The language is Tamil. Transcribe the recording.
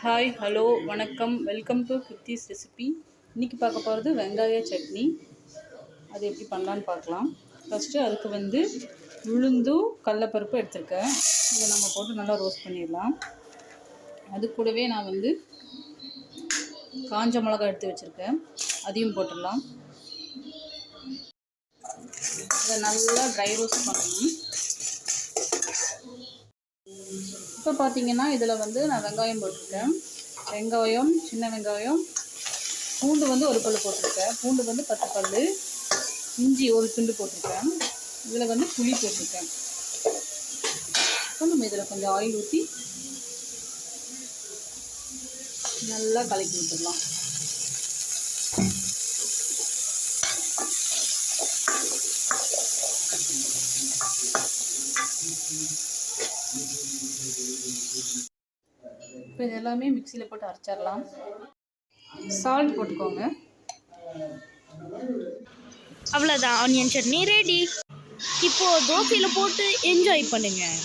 ஹாய் ஹலோ வணக்கம் வெல்கம் டு கிருத்திஸ் ரெசிபி. இன்றைக்கி பார்க்க போகிறது வெங்காய சட்னி. அது எப்படி பண்ணலான்னு பார்க்கலாம். ஃபஸ்ட்டு அதுக்கு உளுந்தும் கடலப்பருப்பு எடுத்துருக்கேன். இதை நம்ம போட்டு நல்லா ரோஸ்ட் பண்ணிடலாம். அது கூடவே நான் காஞ்ச மிளகாய் எடுத்து வச்சுருக்கேன், அதையும் போட்டுடலாம். இதை நல்லா ட்ரை ரோஸ்ட் பண்ணணும். இப்போ பார்த்தீங்கன்னா இதில் நான் வெங்காயம் போட்டிருக்கேன். வெங்காயம், சின்ன வெங்காயம், பூண்டு ஒரு பல் போட்டிருக்கேன். பூண்டு 10 பல், இஞ்சி ஒரு துண்டு போட்டிருக்கேன். இதில் புளி போட்டிருக்கேன். இப்போ நம்ம இதில் கொஞ்சம் ஆயில் ஊற்றி நல்லா கலக்கி விட்டுடலாம். இப்போ இது எல்லாமே மிக்சியில் போட்டு அரைச்சிடலாம். சால்ட் போட்டுக்கோங்க. அவ்வளோதான், ஆனியன் சட்னி ரெடி. இப்போது தோசையில் போட்டு என்ஜாய் பண்ணுங்கள்.